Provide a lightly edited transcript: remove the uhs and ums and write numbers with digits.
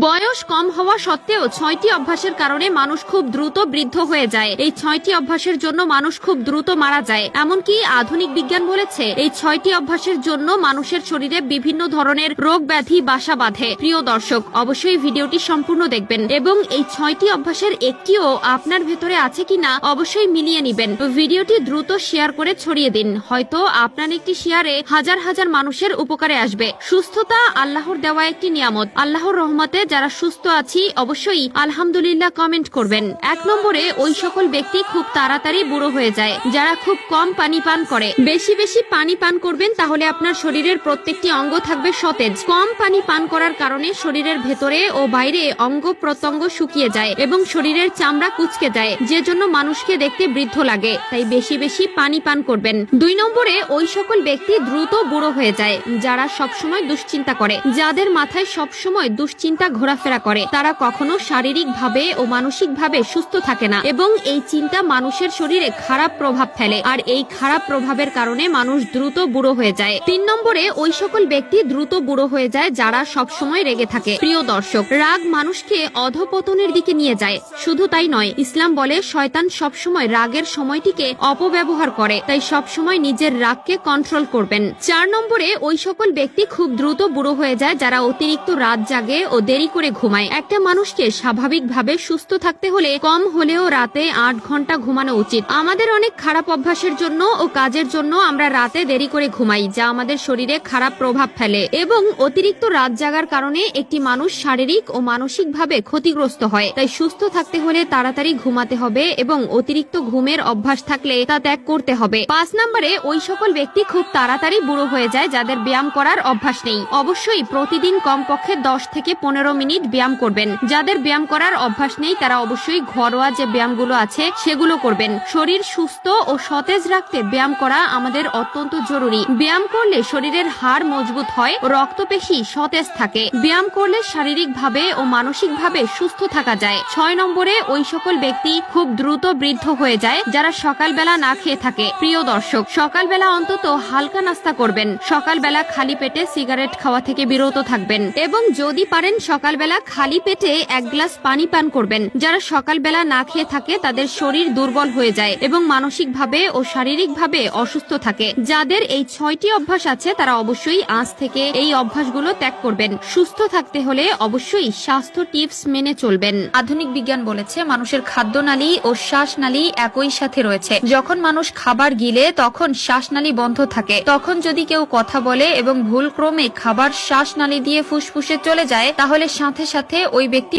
বয়স কম হওয়া সত্ত্বেও ৬টি অভ্যাসের কারণে মানুষ খুব দ্রুত বৃদ্ধ হয়ে যায়। এই ৬টি অভ্যাসের জন্য মানুষ খুব দ্রুত মারা যায়। এমনকি আধুনিক বিজ্ঞান বলেছে এই ৬টি অভ্যাসের জন্য মানুষের শরীরে বিভিন্ন ধরনের রোগ ব্যাধি বাসা বাঁধে। প্রিয় দর্শক, অবশ্যই ভিডিওটি সম্পূর্ণ দেখবেন এবং এই ৬টি অভ্যাসের একটিও আপনার ভেতরে আছে কিনা অবশ্যই মিলিয়ে নিবেন। ভিডিওটি দ্রুত শেয়ার করে ছড়িয়ে দিন, হয়তো আপনার একটি শেয়ারে হাজার হাজার মানুষের উপকারে আসবে। সুস্থতা আল্লাহর দেওয়া একটি নিয়ামত। আল্লাহর রহমতে যারা সুস্থ আছি অবশ্যই আলহামদুলিল্লাহ কমেন্ট করবেন। ১ নম্বরে ওই সকল ব্যক্তি খুব তাড়াতাড়ি বুড়ো হয়ে যায় যারা খুব কম পানি পান করে। বেশি বেশি পানি পান করবেন, তাহলে আপনার শরীরের প্রত্যেকটি অঙ্গ থাকবে সতেজ। কম পানি পান করার কারণে শরীরের ভেতরে ও বাইরে অঙ্গ প্রত্যঙ্গ শুকিয়ে যায় এবং শরীরের চামড়া কুঁচকে যায়, যে জন্য মানুষকে দেখতে বৃদ্ধ লাগে। তাই বেশি বেশি পানি পান করবেন। ২ নম্বরে ওই সকল ব্যক্তি দ্রুত বুড়ো হয়ে যায় যারা সবসময় দুশ্চিন্তা করে। যাদের মাথায় সবসময় দুশ্চিন্তা ঘোরাফেরা করে তারা কখনো শারীরিক ভাবে ও মানসিক ভাবে সুস্থ থাকে না এবং এই চিন্তা মানুষের শরীরে খারাপ প্রভাব ফেলে, আর এই খারাপ প্রভাবের কারণে মানুষ দ্রুত বুড়ো হয়ে যায়। ৩ নম্বরে ওই সকল ব্যক্তি দ্রুত বুড়ো হয়ে যায় যারা সবসময় রেগে থাকে। প্রিয় দর্শক, রাগ মানুষকে অধপতনের দিকে নিয়ে যায়। শুধু তাই নয়, ইসলাম বলে শয়তান সবসময় রাগের সময়টিকে অপব্যবহার করে, তাই সবসময় নিজের রাগকে কন্ট্রোল করবেন। ৪ নম্বরে ওই সকল ব্যক্তি খুব দ্রুত বুড়ো হয়ে যায় যারা অতিরিক্ত রাত জাগে ও দেরি করে ঘুমায়। একটা মানুষকে স্বাভাবিকভাবে সুস্থ থাকতে হলে কম হলেও রাতে ৮ ঘন্টা ঘুমানো উচিত। আমাদের অনেক খারাপ অভ্যাসের জন্য ও কাজের জন্য আমরা রাতে দেরি করে ঘুমাই, যা আমাদের শরীরে খারাপ প্রভাব ফেলে এবং অতিরিক্ত রাত জাগার কারণে একটি মানুষ শারীরিক ও মানসিকভাবে ক্ষতিগ্রস্ত হয়। তাই সুস্থ থাকতে হলে তাড়াতাড়ি ঘুমাতে হবে এবং অতিরিক্ত ঘুমের অভ্যাস থাকলে তা ত্যাগ করতে হবে। ৫ নম্বরে ওই সকল ব্যক্তি খুব তাড়াতাড়ি বুড়ো হয়ে যায় যাদের ব্যায়াম করার অভ্যাস নেই। অবশ্যই প্রতিদিন কমপক্ষে ১০ থেকে ১৫ মিনিট ব্যায়াম করবেন। যাদের ব্যায়াম করার অভ্যাস নেই তারা অবশ্যই ঘরোয়া যে ব্যায়ামগুলো আছে সেগুলো করবেন। শরীর সুস্থ ও সতেজ রাখতে ব্যায়াম করা আমাদের অত্যন্ত জরুরি। ব্যায়াম করলে শরীরের হাড় মজবুত হয় ও রক্তপেশি সতেজ থাকে। ব্যায়াম করলে শারীরিকভাবে ও মানসিকভাবে সুস্থ থাকা যায়। ৬ নম্বরে ওই সকল ব্যক্তি খুব দ্রুত বৃদ্ধ হয়ে যায় যারা সকালবেলা না খেয়ে থাকে। প্রিয় দর্শক, সকালবেলা অন্তত হালকা নাস্তা করবেন। সকালবেলা খালি পেটে সিগারেট খাওয়া থেকে বিরত থাকবেন এবং যদি পারেন সকালবেলা খালি পেটে ১ গ্লাস পানি পান করবেন। যারা সকালবেলা না খেয়ে থাকে তাদের শরীর দুর্বল হয়ে যায় এবং মানসিকভাবে ও শারীরিকভাবে অসুস্থ থাকে। যাদের এই ৬টি অভ্যাস আছে তারা অবশ্যই আজ থেকে এই অভ্যাসগুলো ত্যাগ করবেন। সুস্থ থাকতে হলে অবশ্যই স্বাস্থ্য টিপস মেনে চলবেন। আধুনিক বিজ্ঞান বলেছে মানুষের খাদ্যনালী ও শ্বাসনালী একই সাথে রয়েছে। যখন মানুষ খাবার গিলে তখন শ্বাসনালী বন্ধ থাকে। তখন যদি কেউ কথা বলে এবং ভুলক্রমে খাবার শ্বাসনালী দিয়ে ফুসফুসে চলে যায় তাহলে সাথে সাথে ওই ব্যক্তি